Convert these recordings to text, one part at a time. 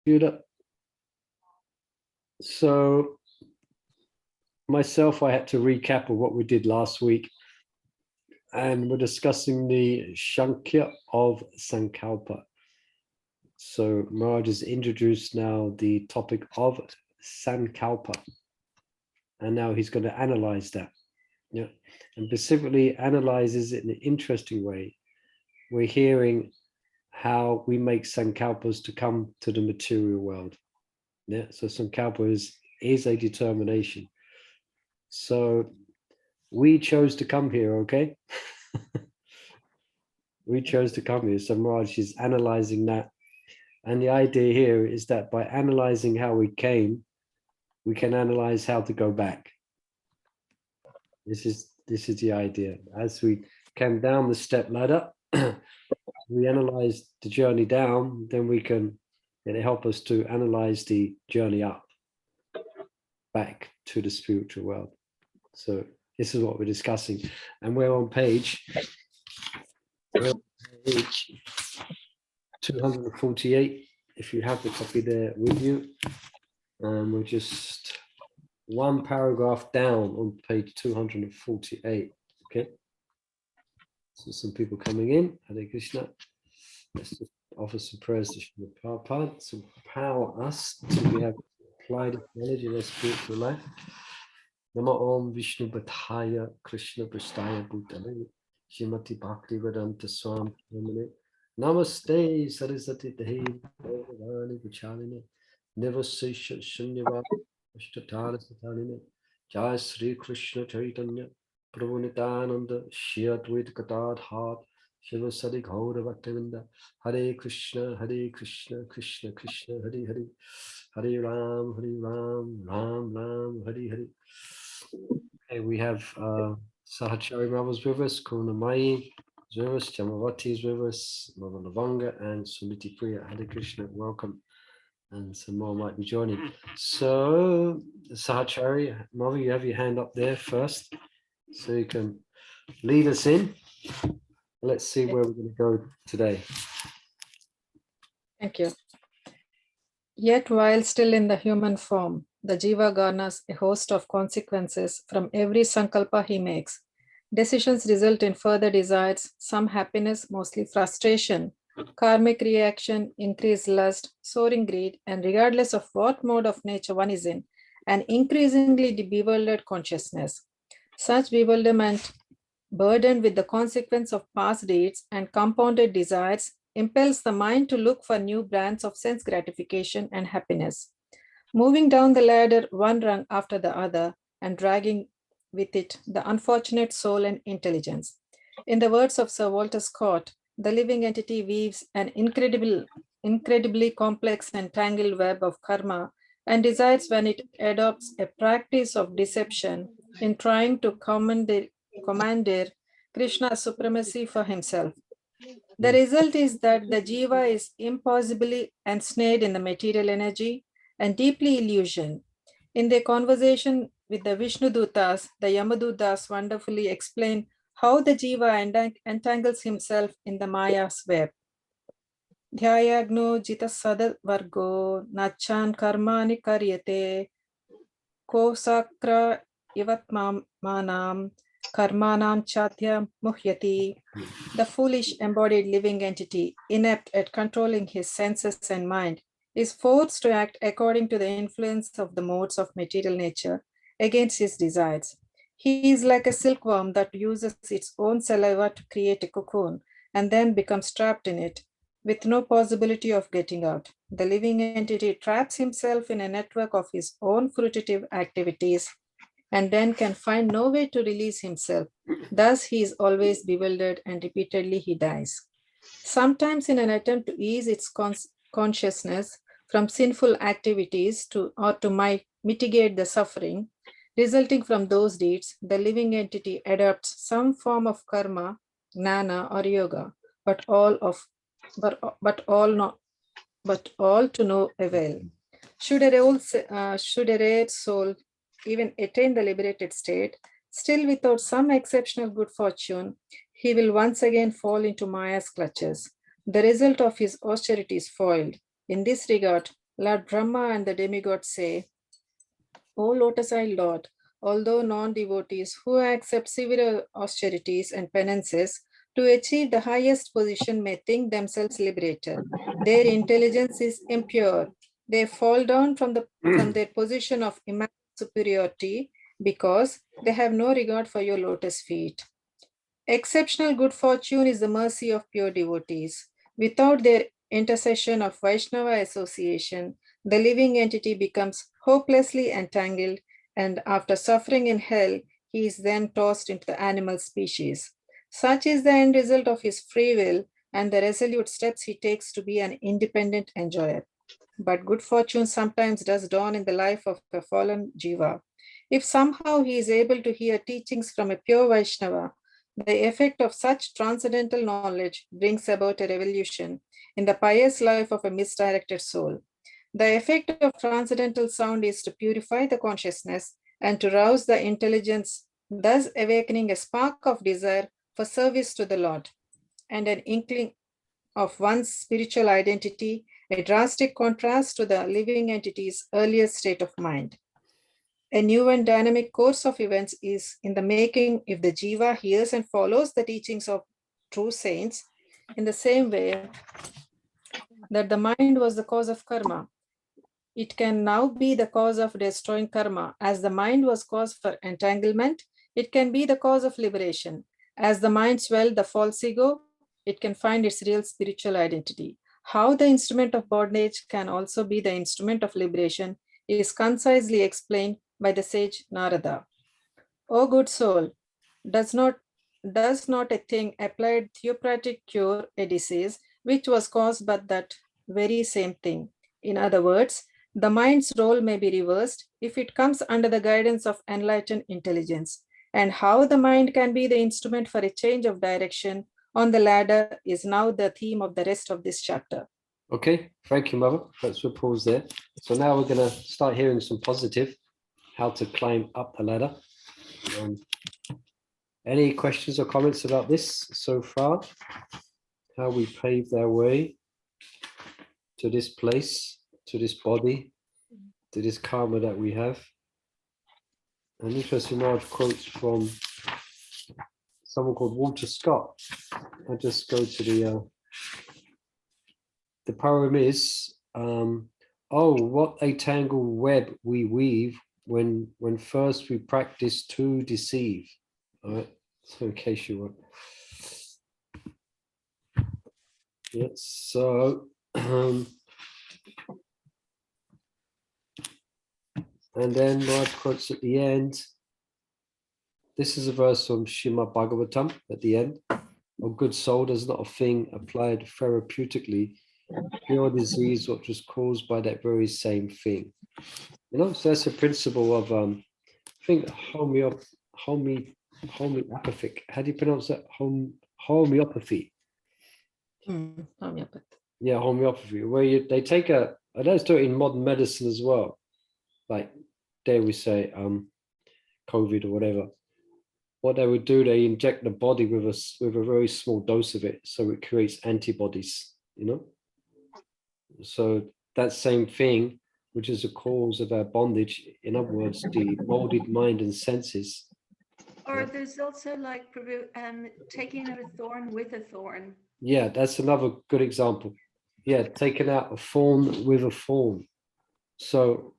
computer. So myself, I had to recap of what we did last week. And we're discussing the Sankhya of Sankalpa. So Maharaj has introduced now the topic of Sankalpa. And now he's going to analyze that. Yeah. And specifically analyzes it in an interesting way. We're hearing how we make Sankalpas to come to the material world. Yeah. So Sankalpa is a determination. So we chose to come here, okay? We chose to come here. So Maharaj is analyzing that. And the idea here is that by analyzing how we came, we can analyze how to go back. This is the idea. As we came down the step ladder, we analyze the journey down, then it'll help us to analyze the journey up, back to the spiritual world. So this is what we're discussing. And we're on page 248, if you have the copy there with you. And we're just one paragraph down on page 248. Okay. So some people coming in. Hare Krishna. Let's just offer some prayers to Srila Prabhupada to empower us to be able to apply this knowledge in our spiritual life. Nama Om Vishnu Bhattaya Krishna Prasthaya Bhutale Shrimati Bhaktivedanta Swami Namaste Saraswati Devi Bhavani Vichaline Nivasesha Shunyavada Ashtatara Satanine Jai Sri Krishna Chaitanya Prabhu Nityananda Shri Advaita Gadadhar Shiva Sadi Gaura Bhaktivinda Hare Krishna Krishna Krishna Hare Hare Hare Ram Ram Ram Hare Hare. Okay, we have Sahachari Mava's with us, Kuna Mai is with us, Jamavati is with us, Mama Lavanga and Sumiti Priya. Hare Krishna, welcome. And some more might be joining. So, Sahachari, Mava, you have your hand up there first, so you can lead us in. Let's see where we're going to go today. Thank you. Yet while still in the human form, the Jiva garners a host of consequences from every Sankalpa he makes. Decisions result in further desires, some happiness, mostly frustration, karmic reaction, increased lust, soaring greed, and regardless of what mode of nature one is in, an increasingly bewildered consciousness. Such bewilderment, burdened with the consequence of past deeds and compounded desires, impels the mind to look for new brands of sense gratification and happiness, moving down the ladder one rung after the other and dragging with it the unfortunate soul and intelligence. In the words of Sir Walter Scott, the living entity weaves an incredibly complex and tangled web of karma and desires when it adopts a practice of deception in trying to commandeer Krishna's supremacy for himself. The result is that the jiva is impossibly ensnared in the material energy and deeply illusioned. In their conversation with the Vishnu Dutas, the Yamadutas wonderfully explain how the jiva entangles himself in the Maya's web. Dhyayagno jita sada vargo nachan karmani karyate ko sakra ivatmanam karmanam chatya muhyati. The foolish embodied living entity, inept at controlling his senses and mind, is forced to act according to the influence of the modes of material nature against his desires. He is like a silkworm that uses its own saliva to create a cocoon and then becomes trapped in it with no possibility of getting out. The living entity traps himself in a network of his own fruitive activities and then can find no way to release himself. Thus, he is always bewildered and repeatedly he dies. Sometimes in an attempt to ease its consciousness from sinful activities to mitigate the suffering resulting from those deeds, the living entity adopts some form of karma, gnana, or yoga, but all to no avail. Should a rare soul even attain the liberated state, still without some exceptional good fortune, he will once again fall into Maya's clutches. The result of his austerity is foiled. In this regard, Lord Brahma and the demigods say, O lotus-eyed Lord, although non-devotees who accept severe austerities and penances to achieve the highest position may think themselves liberated, their intelligence is impure. They fall down from their position of immense superiority because they have no regard for your lotus feet. Exceptional good fortune is the mercy of pure devotees. Without their intercession of Vaishnava association, the living entity becomes hopelessly entangled, and after suffering in hell, he is then tossed into the animal species. Such is the end result of his free will and the resolute steps he takes to be an independent enjoyer. But good fortune sometimes does dawn in the life of a fallen jiva. If somehow he is able to hear teachings from a pure Vaishnava, the effect of such transcendental knowledge brings about a revolution in the pious life of a misdirected soul. The effect of transcendental sound is to purify the consciousness and to rouse the intelligence, thus awakening a spark of desire for service to the Lord and an inkling of one's spiritual identity, a drastic contrast to the living entity's earlier state of mind. A new and dynamic course of events is in the making if the jiva hears and follows the teachings of true saints in the same way that the mind was the cause of karma. It can now be the cause of destroying karma. As the mind was cause for entanglement, it can be the cause of liberation. As the mind swelled the false ego, it can find its real spiritual identity. How the instrument of bondage can also be the instrument of liberation is concisely explained by the sage Narada. O good soul, does not a thing applied theocratic cure a disease which was caused by that very same thing? In other words, the mind's role may be reversed if it comes under the guidance of enlightened intelligence. And how the mind can be the instrument for a change of direction on the ladder is now the theme of the rest of this chapter. Okay, thank you, Mother. Let's pause there. So now we're going to start hearing some positive, how to climb up the ladder. Any questions or comments about this so far? How we paved our way to this place, to this body, to this karma that we have. An interesting large quotes from someone called Walter Scott. I'll just go to the poem is, oh, what a tangled web we weave when first we practice to deceive. All right, so in case you want. Yes, so and then Raj quotes at the end. This is a verse from Srimad Bhagavatam at the end. A good soul does not a thing applied therapeutically cure disease which was caused by that very same thing. You know, so that's a principle of I think homeopathic. How do you pronounce that? Homeopathy. Homeopathy. Yeah, homeopathy, where they take and let's do it in modern medicine as well. Like dare we say COVID or whatever. What they would do, they inject the body with a very small dose of it, so it creates antibodies, you know. So that same thing, which is the cause of our bondage, in other words, the molded mind and senses. Or there's also like taking out a thorn with a thorn. Yeah, that's another good example. Yeah, taking out a thorn with a thorn. So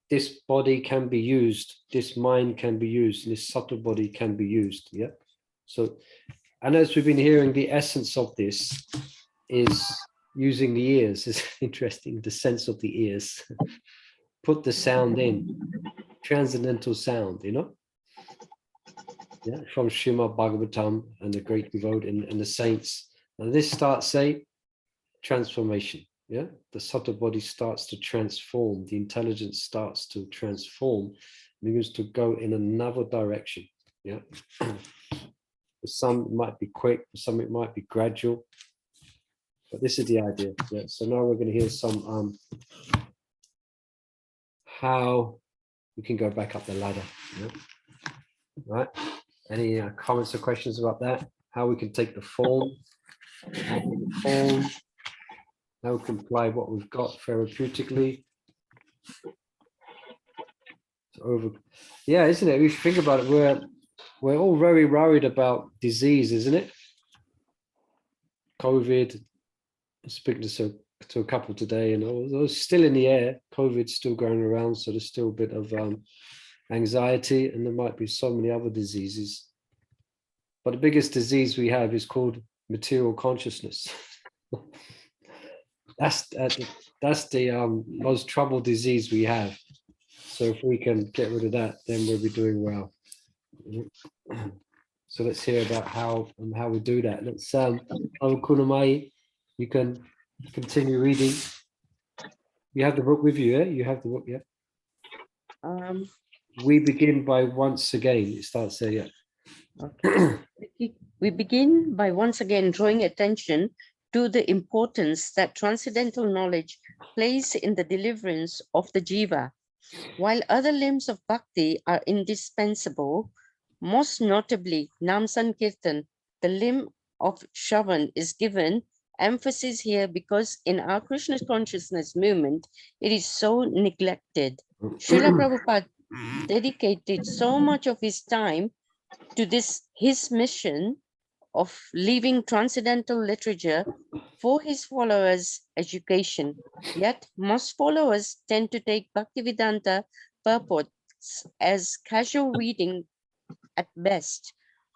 this body can be used, this mind can be used, this subtle body can be used. Yeah. So, and as we've been hearing, the essence of this is using the ears. It's interesting, the sense of the ears. Put the sound in, transcendental sound, you know? Yeah, from Srimad Bhagavatam and the great devotee and the saints. And this starts a transformation. Yeah, the subtle body starts to transform, the intelligence starts to transform, begins to go in another direction. Yeah. For some it might be quick, for some it might be gradual. But this is the idea. Yeah. So now we're going to hear some how we can go back up the ladder. Yeah. Right. Any comments or questions about that? How we can take the form, Now we can apply what we've got therapeutically. Yeah, isn't it? We should think about it. We're all very worried about disease, isn't it? COVID. I'm speaking to a couple today, and although it's still in the air, COVID's still going around, so there's still a bit of anxiety, and there might be so many other diseases. But the biggest disease we have is called material consciousness. That's the most troubled disease we have. So if we can get rid of that, then we'll be doing well. So let's hear about how we do that. Let's Kunamai, you can continue reading. You have the book with you, yeah? You have the book, yeah? We begin by once again. It starts there, yeah. Okay. We begin by once again drawing attention to the importance that transcendental knowledge plays in the deliverance of the jiva. While other limbs of bhakti are indispensable, most notably Nam Sankirtan, the limb of Shravan, is given emphasis here because in our Krishna consciousness movement, it is so neglected. Srila Prabhupada dedicated so much of his time to his mission of leaving transcendental literature for his followers' education. Yet most followers tend to take Bhaktivedanta purports as casual reading at best,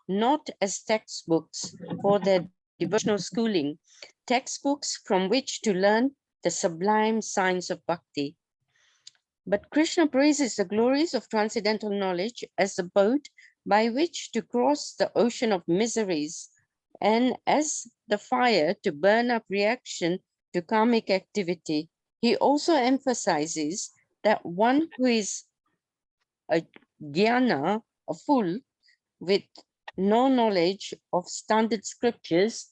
not as textbooks for their devotional schooling, textbooks from which to learn the sublime science of bhakti. But Krishna praises the glories of transcendental knowledge as the boat by which to cross the ocean of miseries and as the fire to burn up reaction to karmic activity. He also emphasizes that one who is a jnana, a fool, with no knowledge of standard scriptures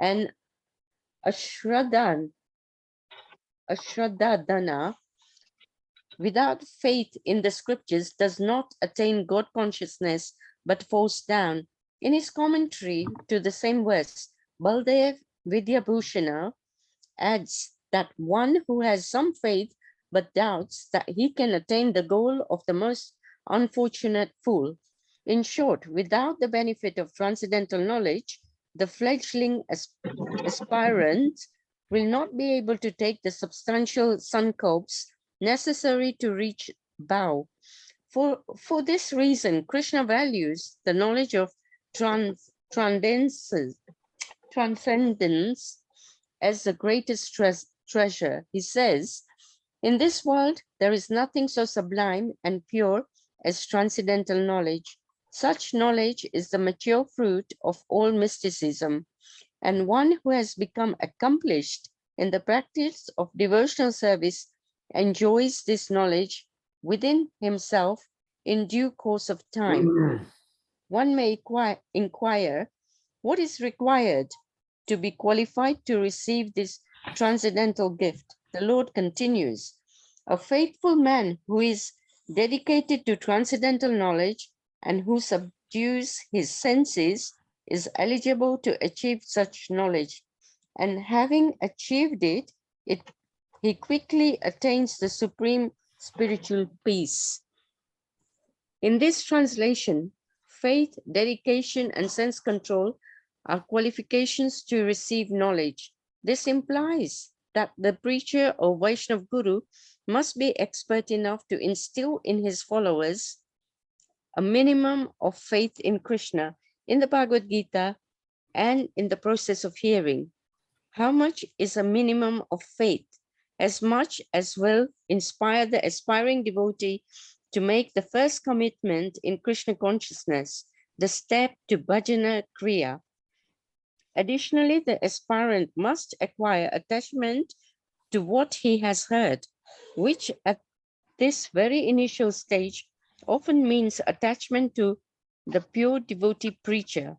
and a shraddhadana, without faith in the scriptures, does not attain God consciousness but falls down. In his commentary to the same verse, Baldev Vidyabhushana adds that one who has some faith but doubts that he can attain the goal of the most unfortunate fool. In short, without the benefit of transcendental knowledge, the fledgling aspirant will not be able to take the substantial sankalpas necessary to reach Bhau. For this reason, Krishna values the knowledge of transcendence as the greatest treasure. He says, in this world, there is nothing so sublime and pure as transcendental knowledge. Such knowledge is the mature fruit of all mysticism, and one who has become accomplished in the practice of devotional service enjoys this knowledge within himself in due course of time. One may inquire, what is required to be qualified to receive this transcendental gift? The Lord continues, a faithful man who is dedicated to transcendental knowledge and who subdues his senses is eligible to achieve such knowledge. And having achieved it, he quickly attains the supreme spiritual peace. In this translation, faith, dedication, and sense control are qualifications to receive knowledge. This implies that the preacher or Vaishnava guru must be expert enough to instill in his followers a minimum of faith in Krishna, in the Bhagavad Gita, and in the process of hearing. How much is a minimum of faith? As much as will inspire the aspiring devotee to make the first commitment in Krishna consciousness, the step to bhajana kriya. Additionally, the aspirant must acquire attachment to what he has heard, which at this very initial stage often means attachment to the pure devotee preacher.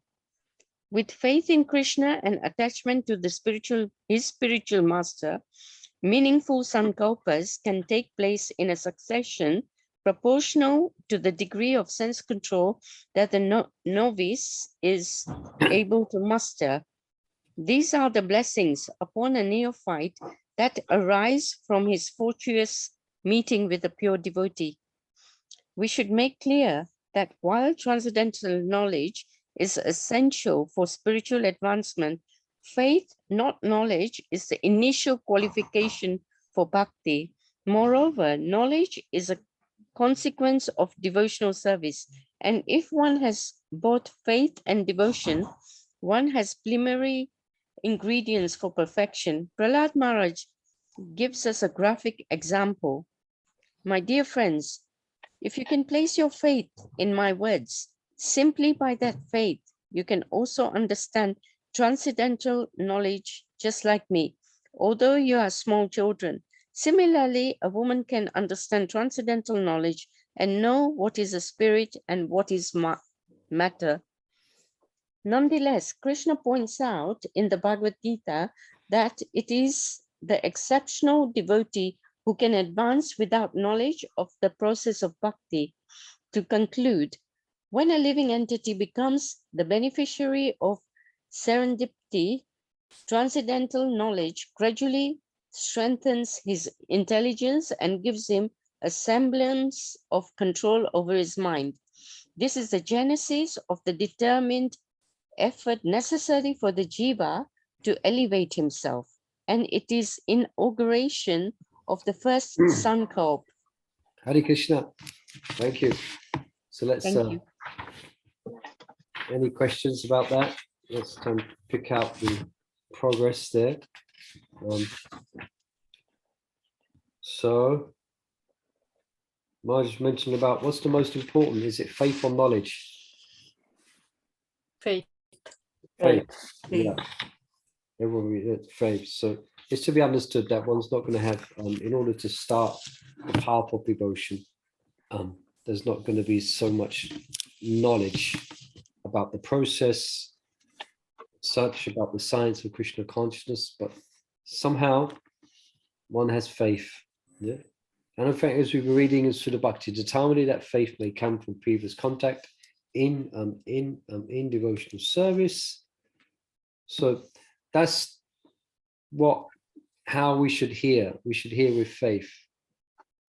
With faith in Krishna and attachment to his spiritual master, meaningful sankalpas can take place in a succession proportional to the degree of sense control that the novice is able to muster. These are the blessings upon a neophyte that arise from his fortuitous meeting with a pure devotee. We should make clear that while transcendental knowledge is essential for spiritual advancement, faith, not knowledge, is the initial qualification for bhakti. Moreover, knowledge is a consequence of devotional service. And if one has both faith and devotion, one has preliminary ingredients for perfection. Prahlad Maharaj gives us a graphic example. My dear friends, if you can place your faith in my words, simply by that faith, you can also understand transcendental knowledge just like me, although you are small children. Similarly, a woman can understand transcendental knowledge and know what is a spirit and what is matter. Nonetheless, Krishna points out in the Bhagavad Gita that it is the exceptional devotee who can advance without knowledge of the process of bhakti. To conclude, when a living entity becomes the beneficiary of serendipity, transcendental knowledge gradually strengthens his intelligence and gives him a semblance of control over his mind. This is the genesis of the determined effort necessary for the jiva to elevate himself. And it is inauguration of the first Sankalpa. Hare Krishna. Thank you. So let's, Thank you. any questions about that? Let's pick out the progress there. So, Marge mentioned about what's the most important? Is it faith or knowledge? Faith. Faith. Yeah. Everyone faith. So it's to be understood that one's not going to have, in order to start the path of devotion, there's not going to be so much knowledge about the process, such about the science of Krishna consciousness, but somehow one has faith. Yeah. And in fact, as we were reading in Sudha Bhakti Jatamani, that faith may come from previous contact in devotional service. So that's how we should hear. We should hear with faith.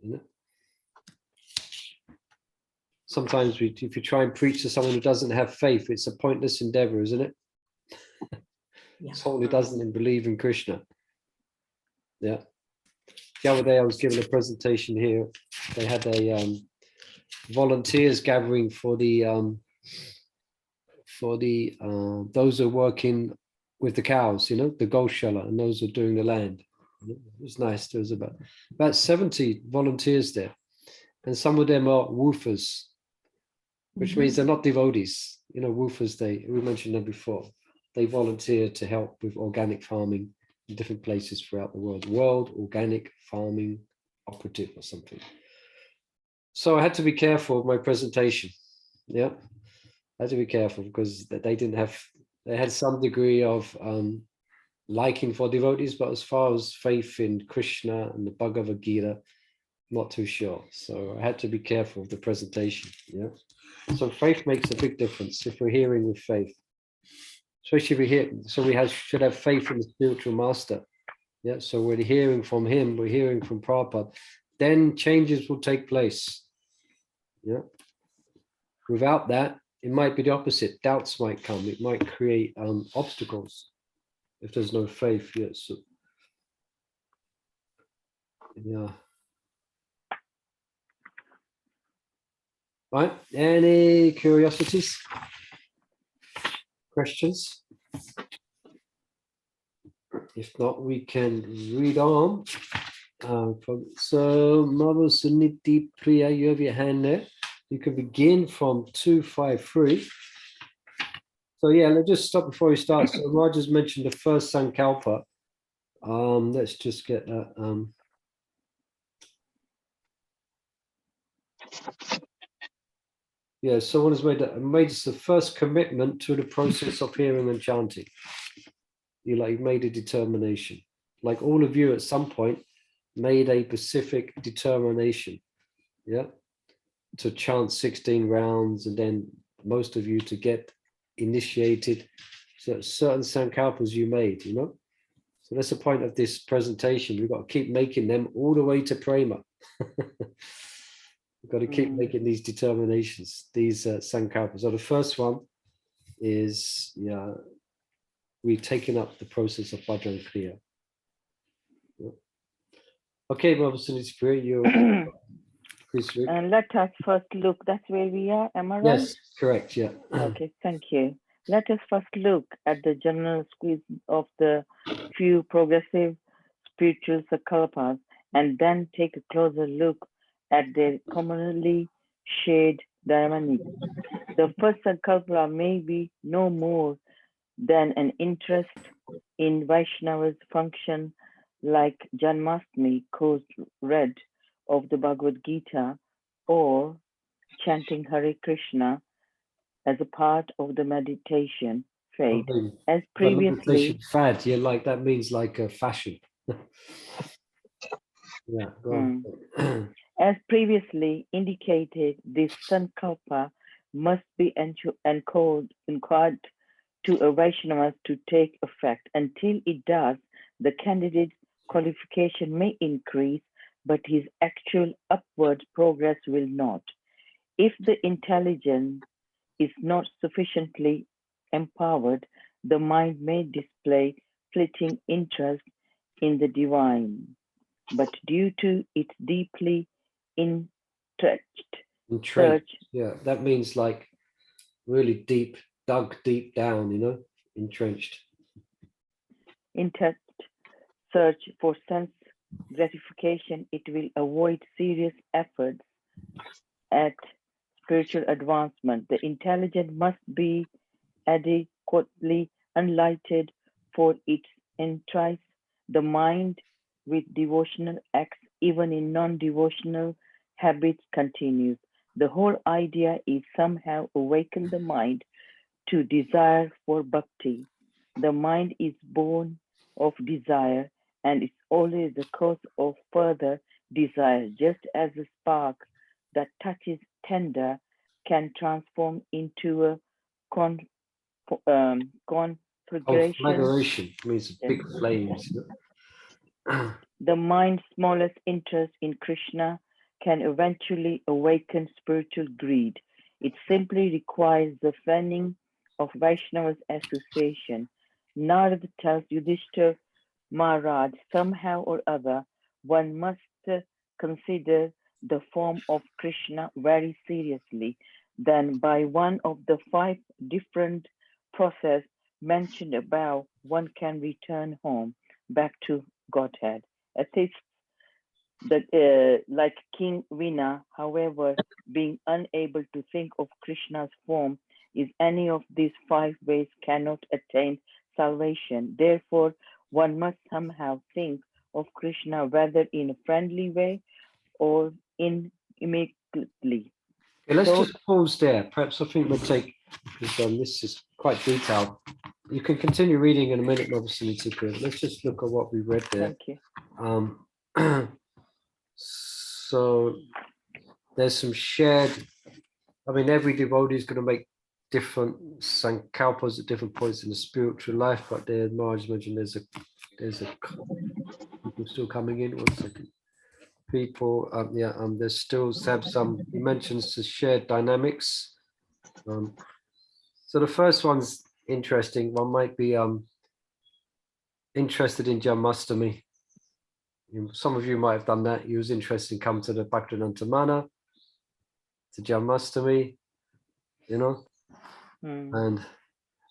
You know? Sometimes if you try and preach to someone who doesn't have faith, it's a pointless endeavor, isn't it? Yeah. Someone who doesn't believe in Krishna. Yeah. The other day I was given a presentation here. They had a volunteers gathering for the those who are working with the cows, you know, the Goshala, and those who are doing the land. It was nice. There was about 70 volunteers there, and some of them are woofers, which means they're not devotees. You know, woofers, we mentioned them before. They volunteer to help with organic farming in different places throughout the world. World Organic Farming Operative or something. So I had to be careful with my presentation. Yeah, I had to be careful because they had some degree of liking for devotees, but as far as faith in Krishna and the Bhagavad Gita, not too sure. So I had to be careful of the presentation. Yeah. So faith makes a big difference if we're hearing with faith. Especially if we hear, so should have faith in the spiritual master. Yeah. So we're hearing from him, we're hearing from Prabhupada, then changes will take place. Yeah. Without that, it might be the opposite. Doubts might come. It might create obstacles if there's no faith. Yes. So, yeah. Right. Any curiosities? Questions? If not, we can read on. So, Mother Suniti Priya, you have your hand there. You can begin from 253. So yeah, let's just stop before we start. So Roger's mentioned the first Sankalpa. Let's just get that. Yeah, someone has made the first commitment to the process of hearing and chanting. You made a determination. Like all of you at some point made a specific determination. Yeah. To chant 16 rounds, and then most of you to get initiated certain sankalpas you made, you know. So that's the point of this presentation. We've got to keep making them all the way to prema. We've got to keep making these determinations, these sankalpas. So the first one is, yeah, we've taken up the process of bhajan kriya. Yeah. Okay, Baba Sunit, you please read. And let us first look, that's where we are, am I right? Yes, correct, yeah. Okay, thank you. Let us first look at the general squeeze of the few progressive spiritual sankalpas and then take a closer look at their commonly shared dynamics. The first sankalpa may be no more than an interest in Vaishnava's function, like Janmashtami course read of the Bhagavad Gita, or chanting Hare Krishna as a part of the meditation fade. As The previously, meditation fad, yeah, like that means like a fashion. Yeah, go on. as previously indicated, this sankalpa must be inquired to a Vaishnava to take effect. Until it does, the candidate's qualification may increase, but his actual upward progress will not. If the intelligence is not sufficiently empowered, the mind may display fleeting interest in the divine, but due to its deeply entrenched search, Yeah, that means like really deep, dug deep down, you know, entrenched. search for sense gratification, it will avoid serious efforts at spiritual advancement. The intelligence must be adequately enlightened for its entice the mind with devotional acts, even in non-devotional habits continues. The whole idea is somehow awaken the mind to desire for bhakti. The mind is born of desire and is always the cause of further desire, just as a spark that touches tender can transform into a conflagration. Conflagration means big flames. You know? The mind's smallest interest in Krishna can eventually awaken spiritual greed. It simply requires the fanning of Vaishnava's association. Narada tells Yudhishthira Maharaj, somehow or other, one must consider the form of Krishna very seriously. Then, by one of the 5 different processes mentioned above, one can return home, back to Godhead. Atheists, like King Vina, however, being unable to think of Krishna's form is any of these 5 ways cannot attain salvation. Therefore, one must somehow think of Krishna whether in a friendly way or immediately. Okay, let's just pause there. Perhaps I think we'll take, because this is quite detailed. You can continue reading in a minute, obviously. Let's just look at what we read there. Thank you. So there's some shared, I mean, every devotee is going to make different sankalpas at different points in the spiritual life, but there, Maharaj mentioned there's a people still coming in. 1 second. People, there's still have some, he mentions the shared dynamics. So the first one's interesting. One might be interested in Janmashtami. Some of you might have done that. He was interested in coming to the Bhaktivedanta Mana, to Janmashtami, you know, and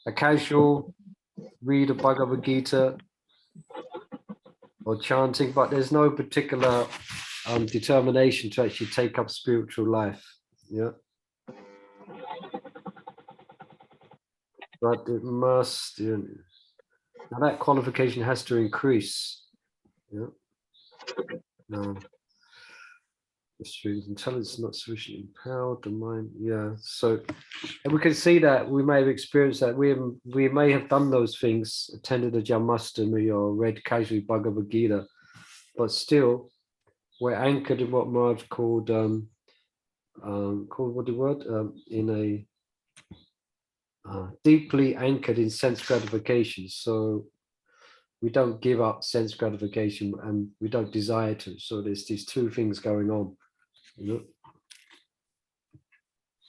a casual read of Bhagavad Gita or chanting, but there's no particular determination to actually take up spiritual life. Yeah. But it must, now that qualification has to increase. Yeah. No. Intelligence not sufficiently empowered, the mind. Yeah. So, and we can see that we may have experienced that. We may have done those things, attended a Janmashtami or read casually Bhagavad Gita, but still, we're anchored in what Maharaj called what the word in a deeply anchored in sense gratification. So we don't give up sense gratification and we don't desire to. So there's these two things going on, you know.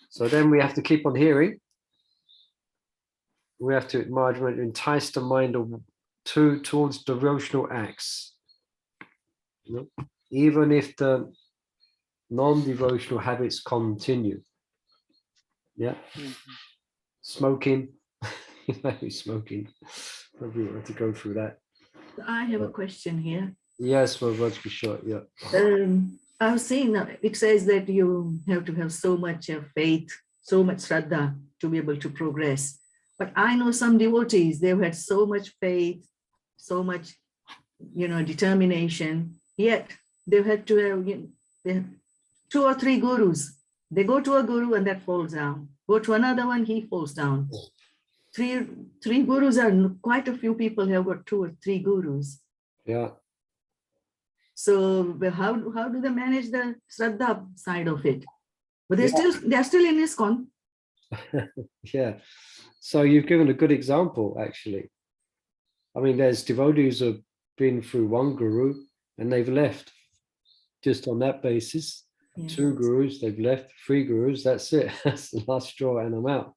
So then we have to keep on hearing. We have to entice the mind towards devotional acts, you know, even if the non-devotional habits continue. Yeah. Smoking, maybe smoking. Probably we have to go through that. I have a question here. Yes, well, let's be short. Yeah. I was saying it says that you have to have so much faith, so much shraddha to be able to progress. But I know some devotees, they've had so much faith, so much, determination, yet they've had to have, they have 2 or 3 gurus. They go to a guru and that falls down. Go to another one, he falls down. Three gurus are quite a few people have got 2 or 3 gurus. Yeah. So how do they manage the Shraddha side of it? But they're still in ISKCON. Yeah. So you've given a good example, actually. I mean, there's devotees who have been through one guru and they've left just on that basis. Yeah. 2 gurus, they've left. 3 gurus, that's it. That's the last straw and I'm out.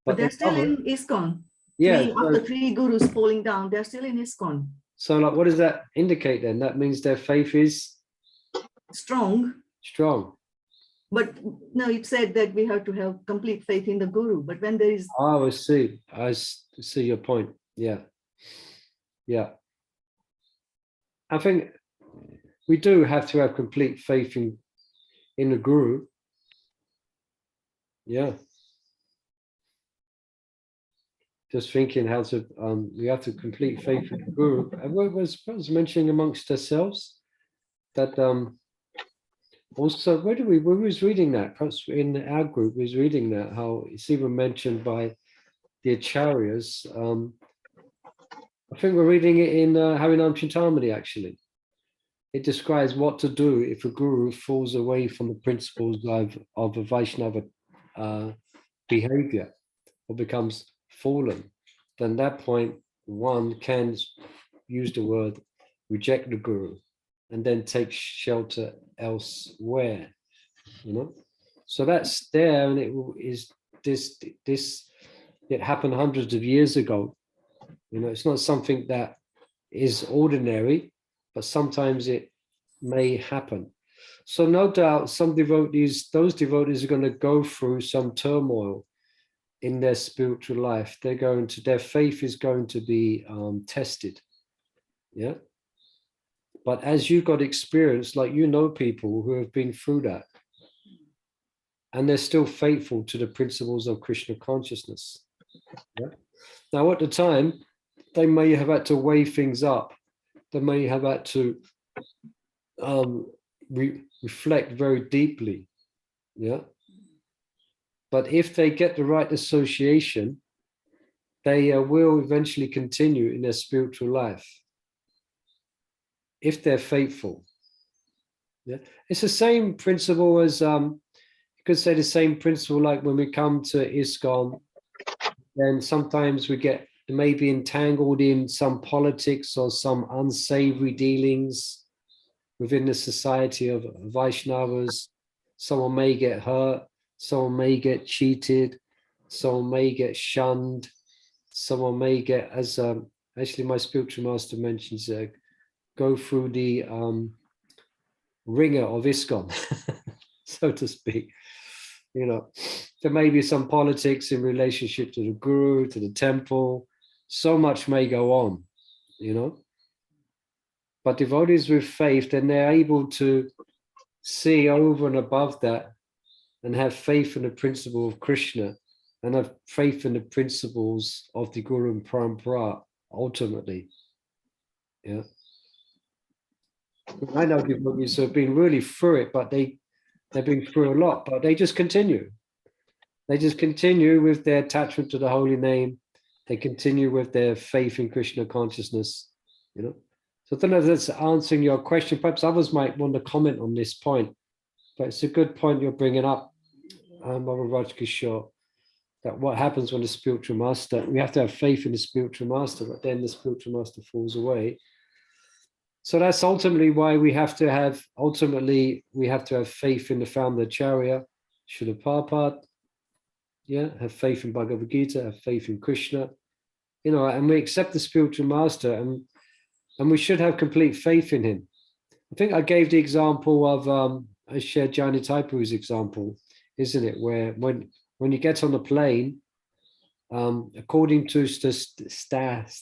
But they're still in ISKCON. Yeah. After 3 gurus falling down, they're still in ISKCON. So like, what does that indicate then? That means their faith is strong. But no, it said that we have to have complete faith in the guru. But when there is... Oh, I see. I see your point. Yeah. Yeah. I think we do have to have complete faith in the guru. Yeah. Just thinking how to, we have to complete faith in the guru. And what was mentioning amongst ourselves that also, we was reading that, perhaps in our group was reading that, how it's even mentioned by the acharyas. I think we're reading it in Harinam Chintamani, actually. It describes what to do if a guru falls away from the principles of a Vaishnava behavior or becomes fallen. Then at that point, one can use the word reject the guru and then take shelter elsewhere, you know. So that's there, and it is this. It happened hundreds of years ago. You know, it's not something that is ordinary, but sometimes it may happen. So no doubt, those devotees are going to go through some turmoil in their spiritual life. Their faith is going to be tested. Yeah. But as you got experience, like people who have been through that, and they're still faithful to the principles of Krishna consciousness. Yeah? Now, at the time, they may have had to weigh things up. They may have had to reflect very deeply. Yeah. But if they get the right association, they will eventually continue in their spiritual life. If they're faithful. Yeah. It's the same principle as, you could say the same principle like when we come to ISKCON, then sometimes we get maybe entangled in some politics or some unsavory dealings within the society of Vaishnavas. Someone may get hurt, someone may get cheated, someone may get shunned, someone may get, as actually my spiritual master mentions, go through the ringer of ISKCON, so to speak. You know, there may be some politics in relationship to the guru, to the temple. So much may go on, you know. But devotees with faith, then they're able to see over and above that and have faith in the principle of Krishna and have faith in the principles of the Guru and Parampara, ultimately. Yeah. I know devotees who have been really through it, but they've been through a lot, but they just continue. They just continue with their attachment to the holy name. They continue with their faith in Krishna consciousness, you know. So I don't know if that's answering your question. Perhaps others might want to comment on this point, but it's a good point you're bringing up, Baba Raj Kishore. that what happens when the spiritual master, we have to have faith in the spiritual master, but then the spiritual master falls away. So that's ultimately why we have to have faith in the founder Acharya, Srila Prabhupada, yeah, have faith in Bhagavad Gita, have faith in Krishna, you know, and we accept the spiritual master, and we should have complete faith in him. I think I gave the example of, I shared Jani Taipu's example, isn't it? Where when you get on the plane, according to statistics,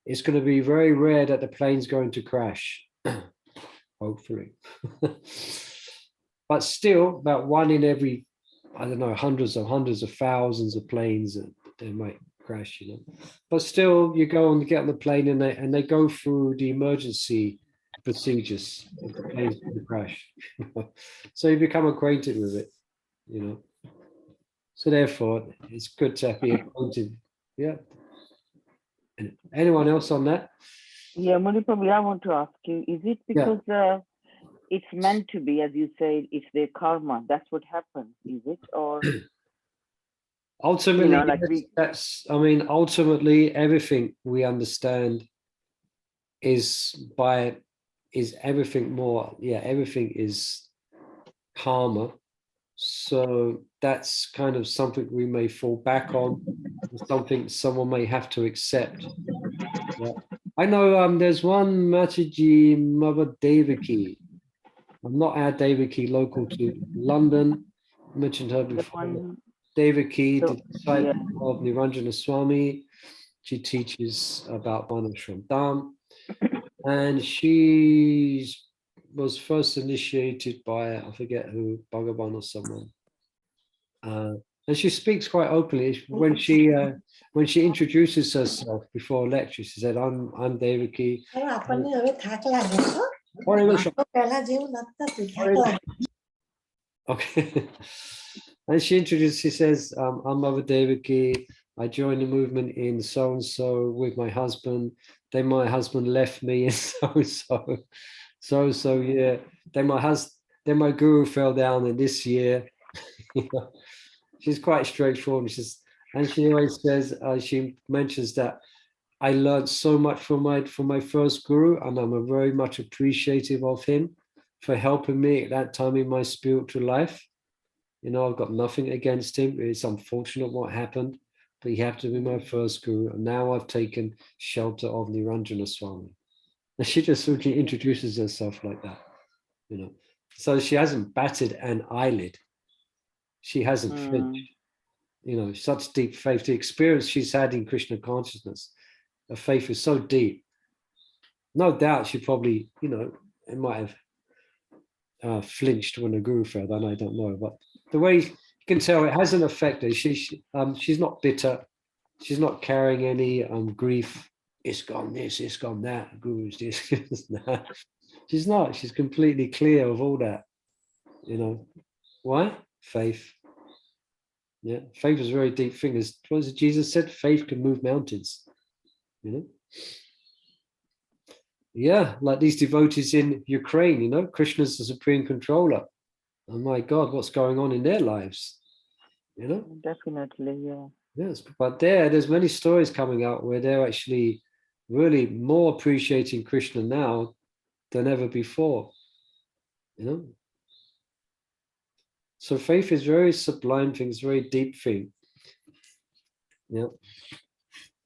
it's going to be very rare that the plane's going to crash, hopefully. But still, about one in every, I don't know, hundreds of thousands of planes that they might crash, you know. But still, you go and get on the plane, and they go through the emergency procedures if the plane's going to crash. So you become acquainted with it, you know. So therefore, it's good to be acquainted. Yeah. And anyone else on that? Yeah, Manipurbi, I want to ask you, is it because it's meant to be, as you say, it's their karma, that's what happens, is it? Or Ultimately, you know, like ultimately everything we understand is everything more, everything is karma. So that's kind of something we may fall back on, something someone may have to accept. Yeah. I know there's one Mataji Mother Devaki. I'm not our Devaki, local to London. I mentioned her the before. one, Devaki, the disciple yeah. of Niranjana Swami. She teaches about Varnashram Dham. And she was first initiated by, I forget who, Bhagavan or someone. And she speaks quite openly. When she introduces herself before a lecture, she said, I'm Devaki. Okay. And she introduced, she says, I'm Mother Devaki. I joined the movement in so-and-so with my husband. Then my husband left me and so, yeah. Then my guru fell down in this year. You know, she's quite straightforward. And she always says, she mentions that I learned so much from my first guru, and I'm very much appreciative of him for helping me at that time in my spiritual life. You know, I've got nothing against him. It's unfortunate what happened, but he happened to be my first guru, and now I've taken shelter of Niranjana Swami. And she just simply introduces herself like that, you know. So she hasn't batted an eyelid. She hasn't flinched. You know, such deep faith. The experience she's had in Krishna consciousness, her faith is so deep. No doubt she probably, you know, it might have flinched when the guru fell down. I don't know, but the way you can tell, it hasn't affected her. She's not bitter. She's not carrying any grief. It's gone this, it's gone that. Guru's this, that. She's not. She's completely clear of all that. You know why? Faith. Yeah, faith is a very deep thing. As Jesus said, faith can move mountains. You know. Yeah, like these devotees in Ukraine. You know, Krishna's the supreme controller. Oh my God, what's going on in their lives? You know. Definitely, yeah. Yes, but there's many stories coming out where they're actually really more appreciating Krishna now than ever before. You know. So faith is very sublime thing, it's a very deep thing. Yeah.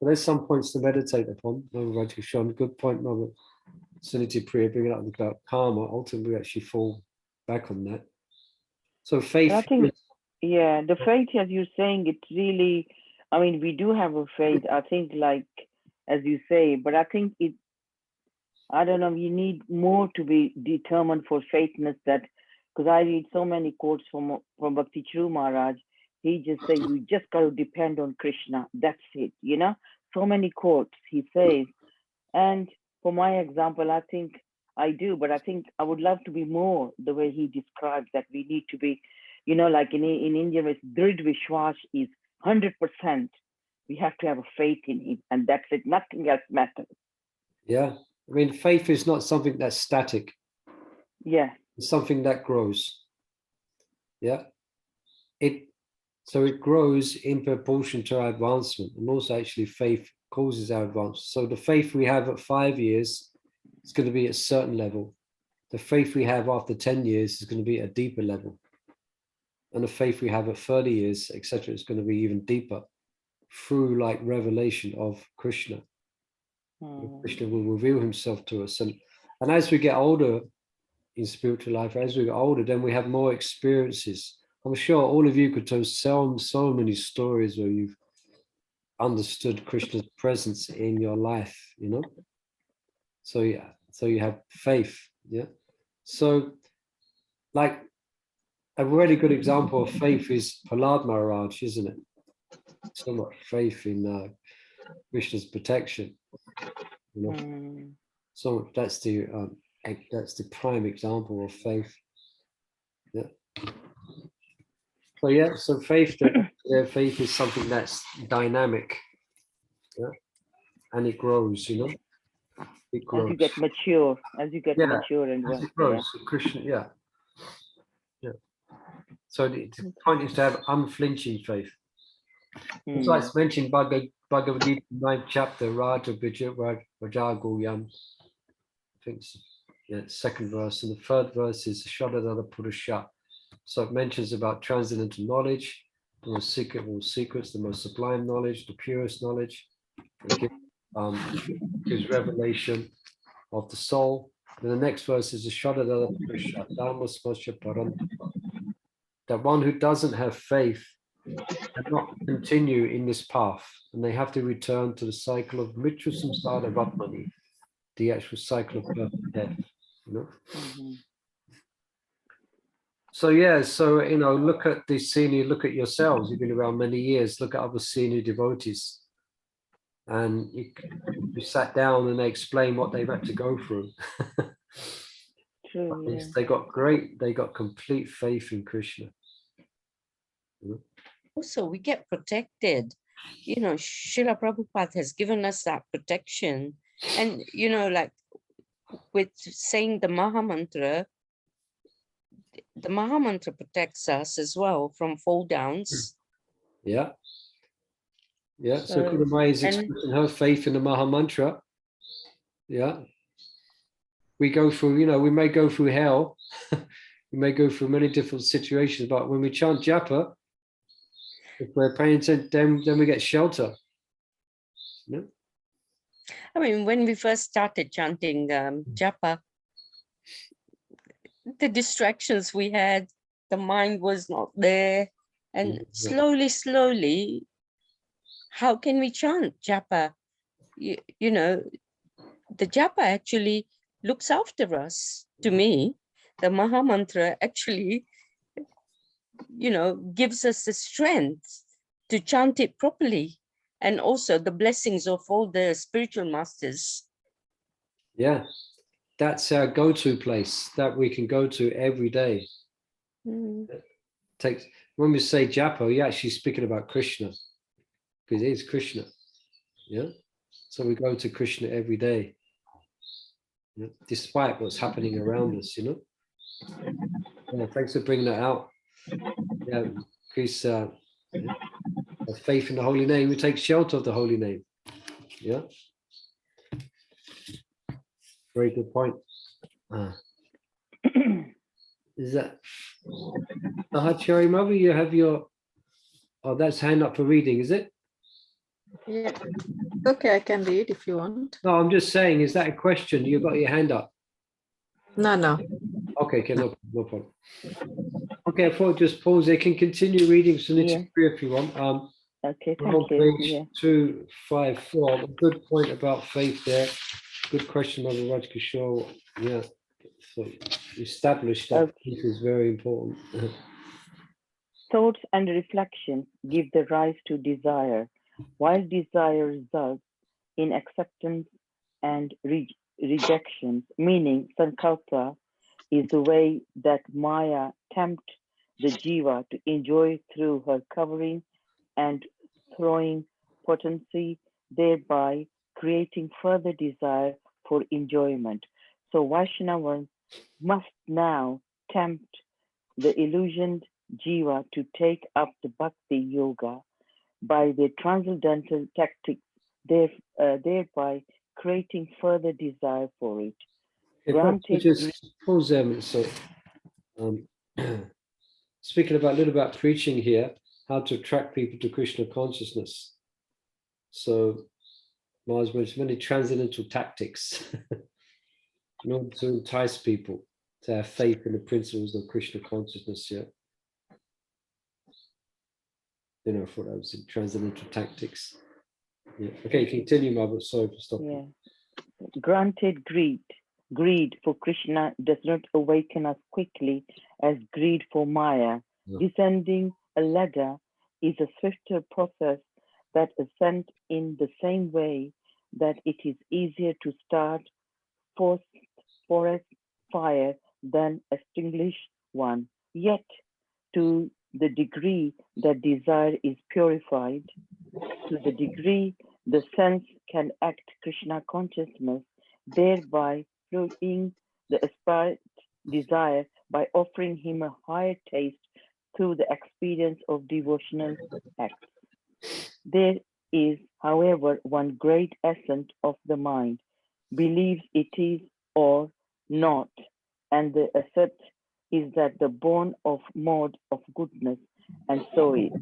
But there's some points to meditate upon. Good point, Mother Suniti Priya, bringing up about karma. Ultimately, we actually fall back on that. So faith. I think, yeah, the faith, as you're saying, it's really, I mean, we do have a faith, I think, like, as you say, but I think I don't know, you need more to be determined for faithness, that, because I read so many quotes from Bhakti Churu Maharaj. He just said, you just got to depend on Krishna. That's it, you know? So many quotes he says. And for my example, I think I do, but I think I would love to be more the way he describes that we need to be, you know, like in India, it's Drid Vishwas is 100%. We have to have a faith in him, and that's it. Nothing else matters. Yeah. I mean, faith is not something that's static. Yeah. It's something that grows. Yeah. So it grows in proportion to our advancement, and also actually faith causes our advancement. So the faith we have at 5 years is going to be at a certain level. The faith we have after 10 years is going to be at a deeper level. And the faith we have at 30 years, etc., is going to be even deeper through like revelation of Krishna. Krishna will reveal himself to us. And as we get older in spiritual life, as we get older, then we have more experiences. I'm sure all of you could tell so many stories where you've understood Krishna's presence in your life, you know? So yeah, so you have faith, yeah? So like a really good example of faith is Prahlad Maharaj, isn't it? So much faith in Krishna's protection, you know? So that's the prime example of faith. Yeah. So yeah, so faith is something that's dynamic, yeah, and it grows, you know. It grows. As you get mature, and As it grows, so Krishna, yeah. So the point is to have unflinching faith. It's like it's mentioned Bhagavad Gita 9th chapter, Raja Vajagoyam. I think it's second verse, and the third verse is Shadadada Purusha. So it mentions about transcendental knowledge, the most secret of all secrets, the most sublime knowledge, the purest knowledge. It gives revelation of the soul. And the next verse is the Shadadada Purusha, Dhamma Spasya Paranta. That one who doesn't have faith cannot continue in this path, and they have to return to the cycle of Mitra Samsara Vatmani, the actual cycle of birth and death, you know. So yeah, so you know, look at the senior, look at yourselves, you've been around many years, look at other senior devotees, and you sat down and they explain what they've had to go through. True, yeah. They got complete faith in Krishna. Also, we get protected. You know, Srila Prabhupada has given us that protection. And, you know, like with saying the Maha Mantra protects us as well from fall downs. Yeah. Yeah. So Kudamai is expressing her faith in the Maha Mantra. Yeah. We go through, you know, we may go through hell. We may go through many different situations, but when we chant japa, if we're paying attention, then we get shelter. Yeah. I mean, when we first started chanting japa, the distractions we had, the mind was not there. And slowly, how can we chant japa? You know, the japa actually looks after us. To me, the Maha Mantra actually, you know, gives us the strength to chant it properly, and also the blessings of all the spiritual masters. Yeah, that's our go-to place that we can go to every day. When we say japa, you're actually speaking about Krishna, because it is Krishna. Yeah, so we go to Krishna every day, yeah? Despite what's happening around us, you know. Yeah, thanks for bringing that out. Yeah, because faith in the holy name, we take shelter of the holy name. Yeah, very good point. Is that Sahachari Mother? You have your, oh, that's hand up for reading, is it? Yeah. Okay, I can read if you want. No, I'm just saying, is that a question? You've got your hand up. No. Okay, no problem. Okay, I thought just pause. They can continue reading Sunita if you want. Okay, we're on thank you. page 254. A good point about faith there. Good question, Mother Raj Kishore. Yeah, so established that faith is very important. Thoughts and reflection give the rise to desire, while desire results in acceptance and rejection, meaning Sankalpa is the way that Maya tempts the jiva to enjoy through her covering and throwing potency, thereby creating further desire for enjoyment. So Vaishnavas must now tempt the illusioned jiva to take up the bhakti yoga by their transcendental tactics, thereby creating further desire for it. Okay, perhaps we Granted, just pause there a minute. So, speaking about a little about preaching here, how to attract people to Krishna consciousness. So, Mars mentioned many transcendental tactics in order to entice people to have faith in the principles of Krishna consciousness. Yeah, you know, I thought that was in transcendental tactics. Yeah. Okay, continue, Mother. Sorry for stopping. yeah. Granted, greed for Krishna does not awaken us quickly as greed for Maya. No. Descending a ladder is a swifter process that ascends in the same way that it is easier to start forest fire than extinguish one. Yet, to the degree that desire is purified, to the degree the sense can act Krishna consciousness, thereby fruiting the aspired desire by offering him a higher taste through the experience of devotional acts. There is, however, one great essence of the mind, believes it is or not, and the asset is that the born of mode of goodness, and so it,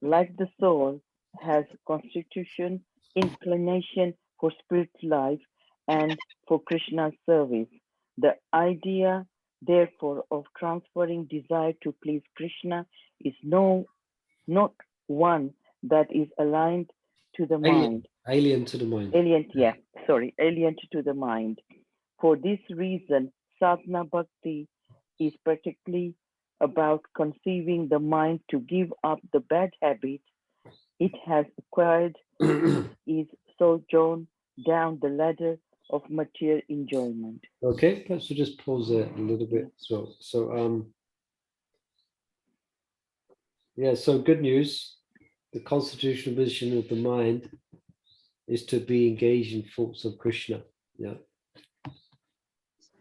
like the soul, has constitution, inclination for spiritual life and for Krishna's service. The idea, therefore, of transferring desire to please Krishna is not one that is aligned to the mind. Alien to the mind. Alien to the mind. For this reason, sadhana bhakti is particularly about conceiving the mind to give up the bad habits it has acquired, is sojourn down the ladder of material enjoyment. Okay, perhaps we'll just pause there a little bit. So yeah, so good news. The constitutional position of the mind is to be engaged in thoughts of Krishna. Yeah.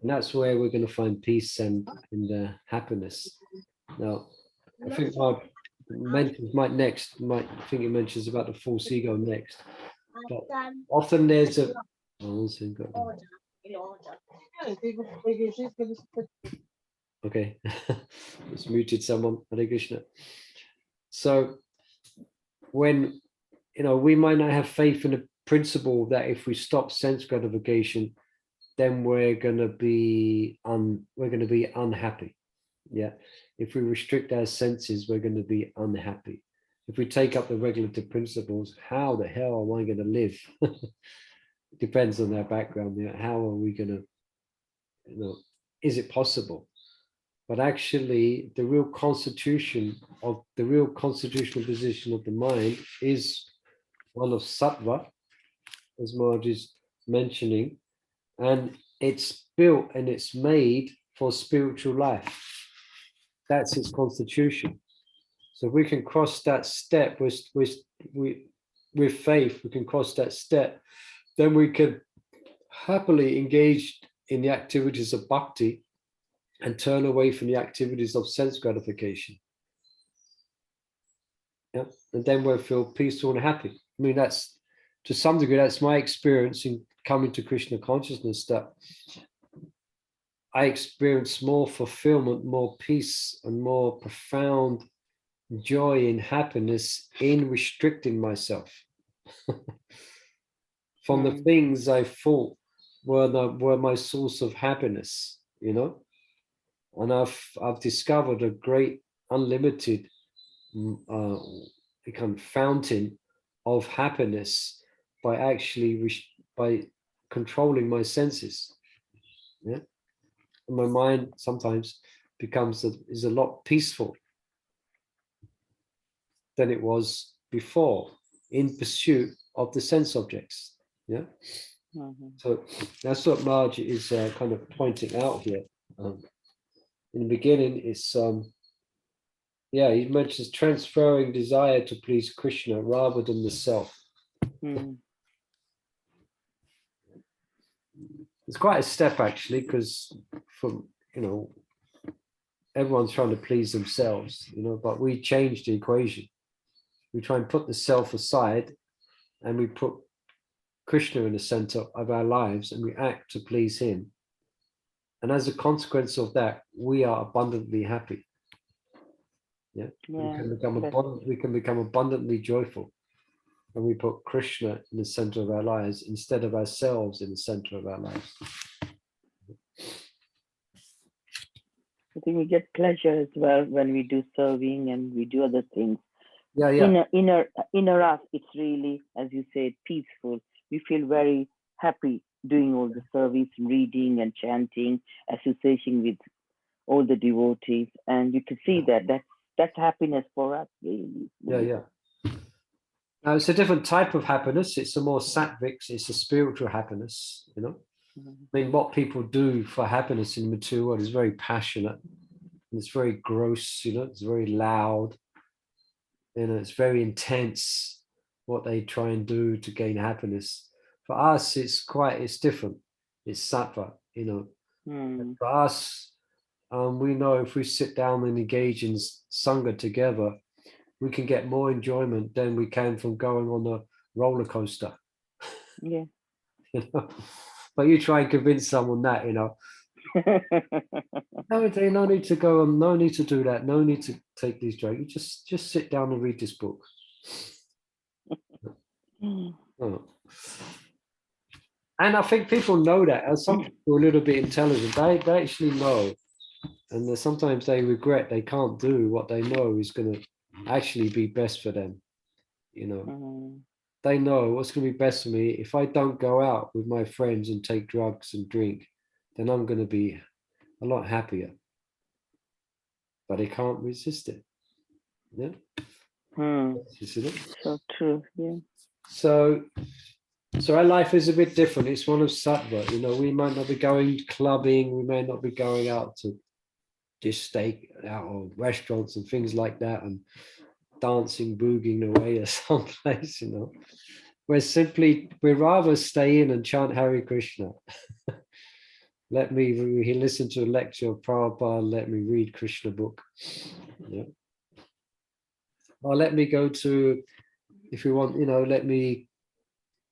And that's where we're going to find peace and happiness. Now, I think I mentions I think it mentions about the false ego next. But often there's a okay, it's muted someone. Hare Krishna. So when we might not have faith in the principle that if we stop sense gratification, then we're going to be unhappy. Yeah, if we restrict our senses, we're going to be unhappy. If we take up the regulative principles, how the hell am I going to live? It depends on their background. How are we going to, is it possible? But actually, the real constitutional position of the mind is one of sattva, as Maharaj is mentioning, and it's built and it's made for spiritual life. That's its constitution. So if we can cross that step with faith, we can cross that step, then we can happily engage in the activities of bhakti and turn away from the activities of sense gratification. Yeah, and then we'll feel peaceful and happy. I mean, that's to some degree, that's my experience in coming to Krishna consciousness, that I experience more fulfillment, more peace, and more profound joy and happiness in restricting myself from the things I thought were my source of happiness, and I've discovered a great unlimited kind of fountain of happiness by actually by controlling my senses. Yeah, and my mind sometimes is a lot peaceful than it was before in pursuit of the sense objects. Yeah. So that's what Marge is kind of pointing out here. In the beginning, it's he mentions transferring desire to please Krishna rather than the self. It's quite a step actually, because from everyone's trying to please themselves, but we change the equation. We try and put the self aside and we put Krishna in the center of our lives and we act to please him. And as a consequence of that, we are abundantly happy. Yeah, we can become abundantly joyful when we put Krishna in the center of our lives instead of ourselves in the center of our lives. I think we get pleasure as well when we do serving and we do other things. Yeah. Inner us, it's really, as you said, peaceful. We feel very happy doing all the service, reading and chanting, associating with all the devotees, and you can see that's happiness for us, really. Yeah. Now it's a different type of happiness. It's a more sattvic. It's a spiritual happiness. I mean, what people do for happiness in the material world is very passionate. And it's very gross. It's very loud. It's very intense. What they try and do to gain happiness. For us, it's different. It's sattva. For us, we know if we sit down and engage in sangha together, we can get more enjoyment than we can from going on a roller coaster. Yeah. But you try and convince someone that, no, no need to go on, no need to do that, no need to take these drugs. You just sit down and read this book. Oh. And I think people know that. And some people are a little bit intelligent. They actually know. And sometimes they regret they can't do what they know is going to actually be best for them. They know what's going to be best for me. If I don't go out with my friends and take drugs and drink, then I'm going to be a lot happier. But they can't resist it. Yeah. You see that? So true. Yeah. So our life is a bit different. It's one of sattva. We might not be going clubbing. We may not be going out to just stay out of restaurants and things like that and dancing, boogieing away at some place. We're rather stay in and chant Hare Krishna. Let me listen to a lecture of Prabhupada. Let me read Krishna book. Yeah. Or let me go to, if you want, let me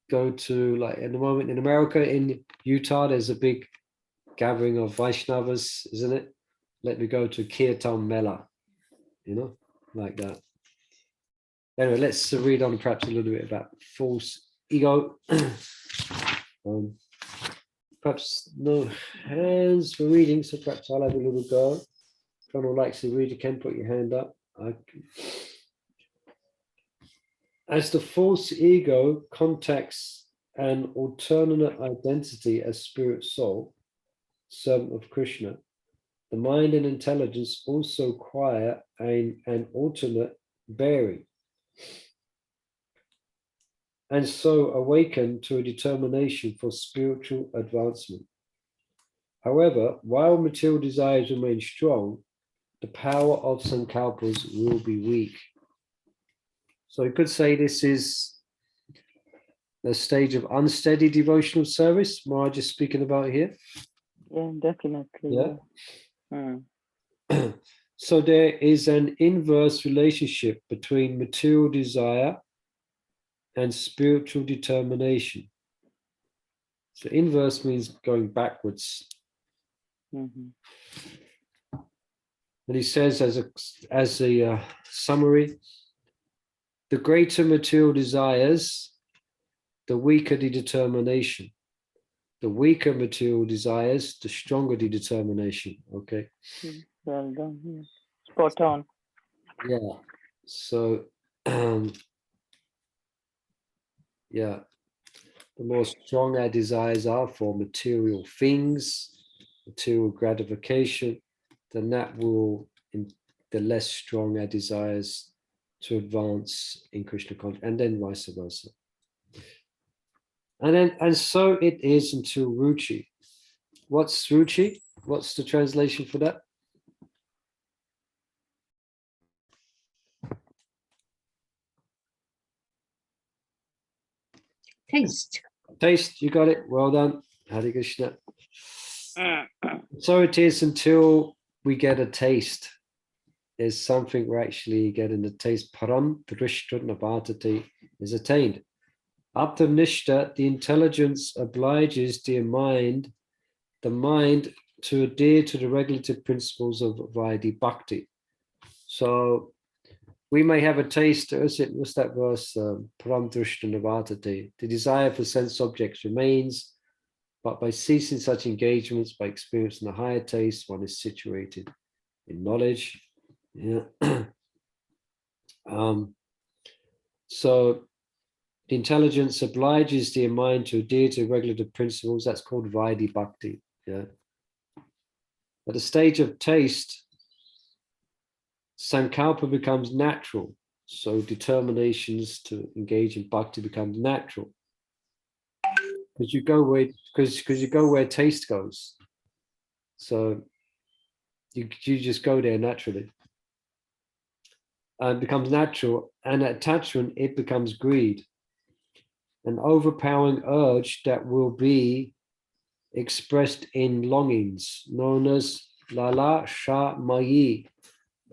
go to, like at the moment in America, in Utah, there's a big gathering of Vaishnavas, isn't it? Let me go to Kirtan Mela, like that. Anyway, let's read on perhaps a little bit about false ego. Perhaps no hands for reading, so perhaps I'll have a little go. If anyone likes to read, you can put your hand up. As the false ego contacts an alternate identity as spirit soul, servant of Krishna, the mind and intelligence also acquire an alternate bearing, and so awaken to a determination for spiritual advancement. However, while material desires remain strong, the power of Sankalpas will be weak. So you could say this is the stage of unsteady devotional service Maharaj is speaking about here. Yeah, definitely. Yeah. So there is an inverse relationship between material desire and spiritual determination. So inverse means going backwards. And he says as a summary, the greater material desires, the weaker the determination. The weaker material desires, the stronger the determination. Okay. Well done. Yeah. Spot on. Yeah. So, yeah, the more strong our desires are for material things, material gratification, then that will, the less strong our desires to advance in Krishna consciousness, and then vice versa. And so it is until ruchi. What's ruchi? What's the translation for that? Taste. Taste, you got it. Well done. Hare Krishna. So it is until we get a taste. Is something we're actually getting the taste. Param drishta navatati is attained. Up to nishta, the intelligence obliges the mind to adhere to the regulative principles of Vaidhi Bhakti. So we may have a taste. What's that verse? Param drishta navatati. The desire for sense objects remains, but by ceasing such engagements, by experiencing a higher taste, one is situated in knowledge. Yeah. So the intelligence obliges the mind to adhere to regulative principles. That's called Vaidhi Bhakti. Yeah. At the stage of taste, Sankalpa becomes natural. So determinations to engage in bhakti becomes natural. Because you go where taste goes. So you just go there naturally. And becomes natural, and attachment, it becomes greed, an overpowering urge that will be expressed in longings, known as lala sha mayi.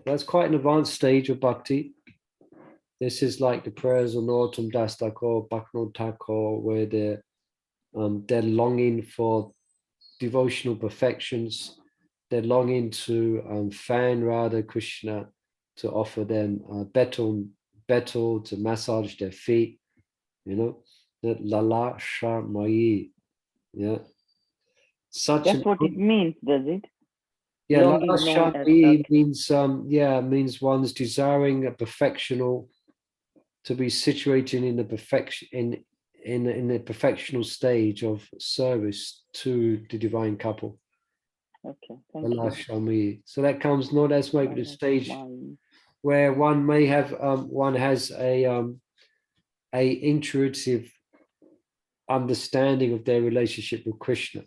That's quite an advanced stage of bhakti. This is like the prayers of Northam Das Thakur, Bhaktivinoda Thakur, where they're longing for devotional perfections. They're longing to fan Radha Krishna, to offer them betel to massage their feet, you know, that lala sha mayi. Yeah. That's what it means, does it? Yeah, Longing lala sha known as mayi means one's desiring a perfectional, to be situated in the perfection in the perfectional stage of service to the divine couple. Okay, thank you. So that comes not as maybe the stage where one may have one has a intuitive understanding of their relationship with Krishna,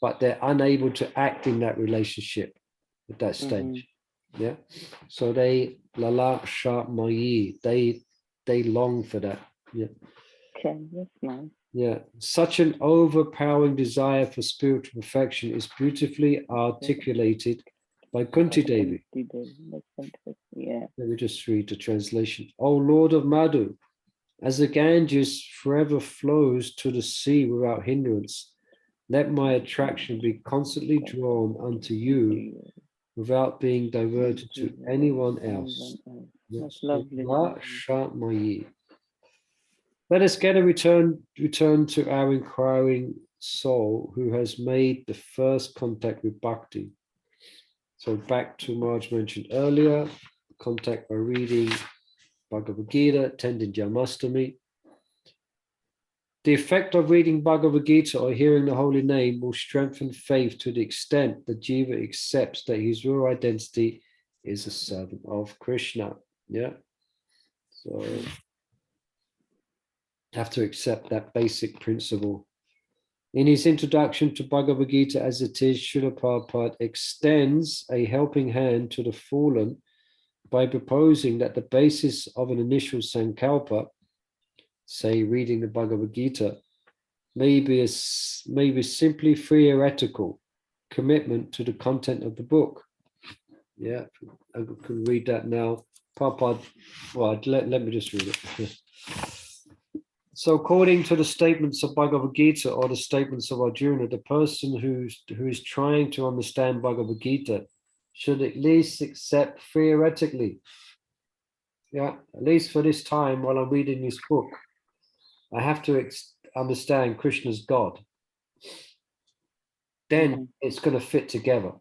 but they're unable to act in that relationship at that stage. Yeah. So they lala sha mayi, they long for that. Yeah. Okay, that's nice. Yeah, such an overpowering desire for spiritual perfection is beautifully articulated by Kunti Devi. Yeah. Let me just read the translation. O Lord of Madhu, as the Ganges forever flows to the sea without hindrance, let my attraction be constantly drawn unto you without being diverted to anyone else. That's lovely. Let us get a return to our inquiring soul who has made the first contact with bhakti. So back to Marge mentioned earlier, contact by reading Bhagavad Gita, attending Janmashtami. The effect of reading Bhagavad Gita or hearing the holy name will strengthen faith to the extent that Jiva accepts that his real identity is a servant of Krishna. Yeah. So have to accept that basic principle. In his introduction to Bhagavad Gita as it is, Srila Prabhupada extends a helping hand to the fallen by proposing that the basis of an initial Sankalpa, say reading the Bhagavad Gita, may be simply theoretical commitment to the content of the book. Yeah, I can read that now. Prabhupada, well, let me just read it. So according to the statements of Bhagavad Gita or the statements of Arjuna, the person who is trying to understand Bhagavad Gita should at least accept theoretically. Yeah, at least for this time while I'm reading this book, I have to understand Krishna's God. Then it's going to fit together.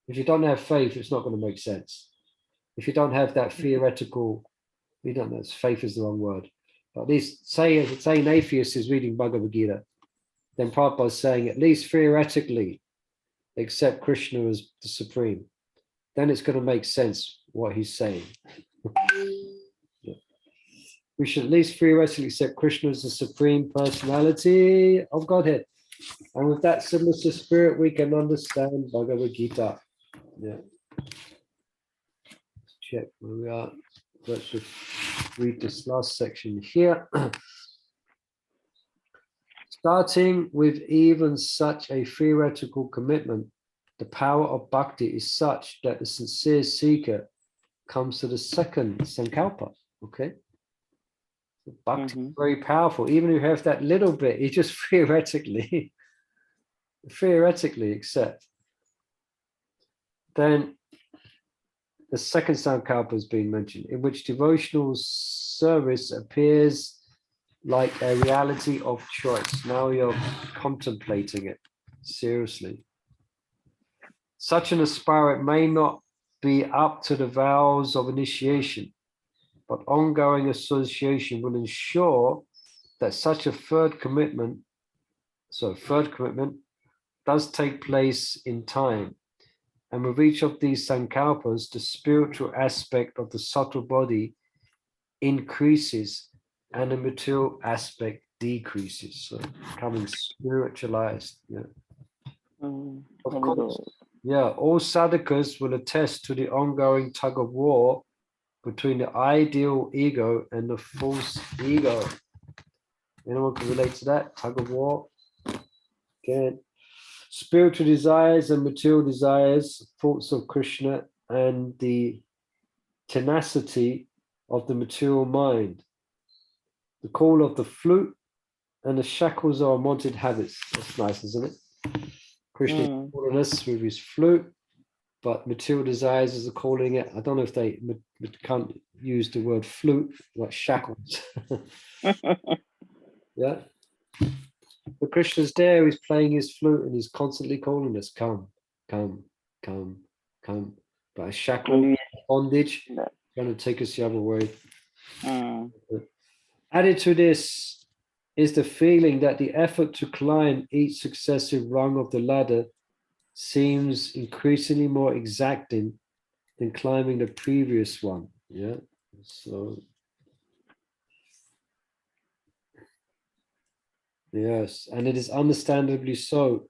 If you don't have faith, it's not going to make sense. If you don't have that theoretical, we don't know, faith is the wrong word. But at least say an atheist is reading Bhagavad Gita, then Prabhupada is saying at least theoretically accept Krishna as the supreme. Then it's going to make sense what he's saying. Yeah. We should at least theoretically accept Krishna as the supreme personality of Godhead. And with that submissive spirit, we can understand Bhagavad Gita. Yeah. Let's check where we are. Let's just read this last section here. Starting with even such a theoretical commitment, the power of bhakti is such that the sincere seeker comes to the second sankalpa. Okay, so bhakti is very powerful. Even if you have that little bit, you just theoretically accept. Then the second sankalpa has been mentioned, in which devotional service appears like a reality of choice. Now you're contemplating it seriously. Such an aspirant may not be up to the vows of initiation, but ongoing association will ensure that such a third commitment does take place in time. And with each of these sankalpas, the spiritual aspect of the subtle body increases and the material aspect decreases. So becoming spiritualized. Yeah. Of course, yeah, all sadhakas will attest to the ongoing tug of war between the ideal ego and the false ego. Anyone can relate to that? Tug of war? Again, spiritual desires and material desires, thoughts of Krishna, and the tenacity of the material mind. The call of the flute and the shackles of unwanted habits. That's nice, isn't it? Krishna is calling us with his flute, but material desires is calling it. I don't know if they can't use the word flute, like shackles. Yeah. But Krishna's there, he's playing his flute and he's constantly calling us, come, come, come, come. But a shackle, bondage, trying to take us the other way. Added to this is the feeling that the effort to climb each successive rung of the ladder seems increasingly more exacting than climbing the previous one. Yeah. So yes, and it is understandably so.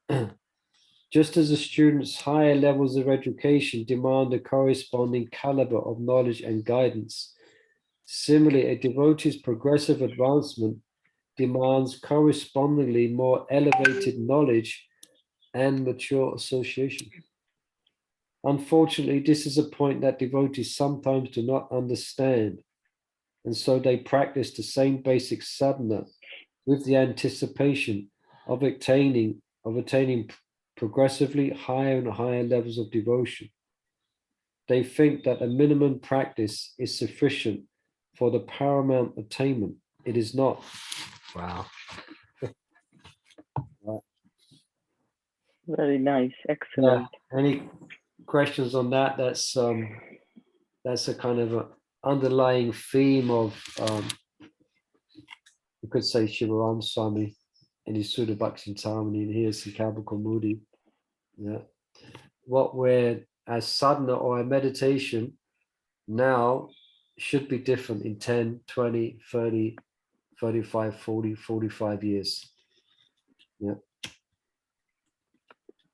Just as a student's higher levels of education demand a corresponding caliber of knowledge and guidance, similarly, a devotee's progressive advancement demands correspondingly more elevated knowledge and mature association. Unfortunately, this is a point that devotees sometimes do not understand, and so they practice the same basic sadhana with the anticipation of attaining progressively higher and higher levels of devotion. They think that a minimum practice is sufficient for the paramount attainment. It is not. Wow. Right. Very nice, excellent. Yeah. Any questions on that? That's a kind of an underlying theme of you could say Shivaram Swami in his Sudha Bhaktisiddhanta, and here's Sankalpa Kaumudi. Yeah. What we're as sadhana or a meditation now should be different in 10, 20, 30, 35, 40, 45 years. Yeah.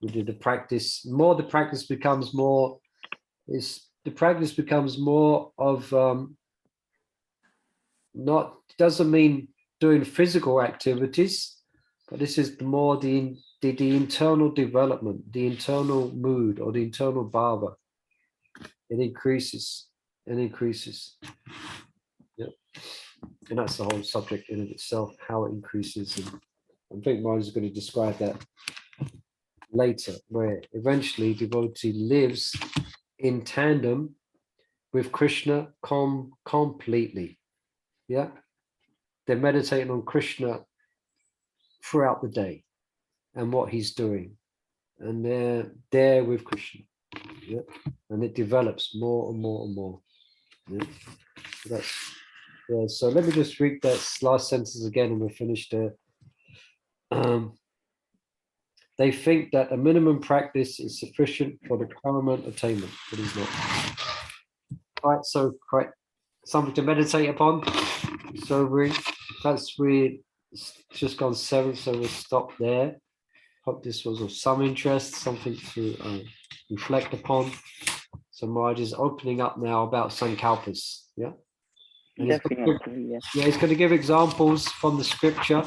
We did the practice becomes more of not, doesn't mean doing physical activities, but this is more the internal development, the internal mood or the internal bhava. It increases and increases. Yeah. And that's the whole subject in of itself, how it increases. And I think Maharaj is going to describe that later, where eventually devotee lives in tandem with Krishna completely. Yeah. They're meditating on Krishna throughout the day and what he's doing. And they're there with Krishna. Yeah. And it develops more and more and more. Yeah. So let me just read that last sentence again and we'll finish there. They think that a minimum practice is sufficient for the paramount attainment. It is not. Right, so quite something to meditate upon. So we just gone 7, so we'll stop there. Hope this was of some interest, something to reflect upon. So Maharaj is opening up now about Sankalpas. Yeah. Definitely, yes. Yeah, he's going to give examples from the scripture.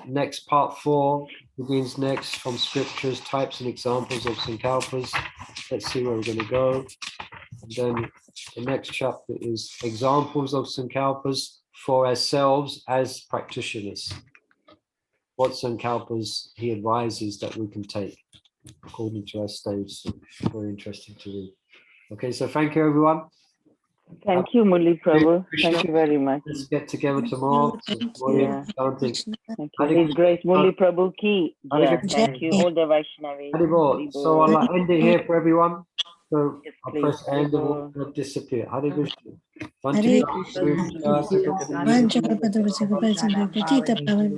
Next part 4 begins next from scriptures, types and examples of Sankalpas. Let's see where we're going to go. And then the next chapter is examples of Sankalpas for ourselves as practitioners. What Sankalpas he advises that we can take according to our stage. So very interesting to read. Okay, so thank you everyone. Thank you, Murli Prabhu. Krishna. Thank you very much. Let's get together tomorrow. Yeah. Chanting. Thank Hare you. His Krishna. Grace Murli Prabhu ki. Hare Yeah. Krishna. Thank you, all the Vaishnavis. Haribol. So I'll end it here for everyone. So Yes, I'll please. press end and Haribol. will disappear. Hare Krishna. Hare Vanchita Krishna. Vancha Kapada Vasika Vaisnava Patita Pavan.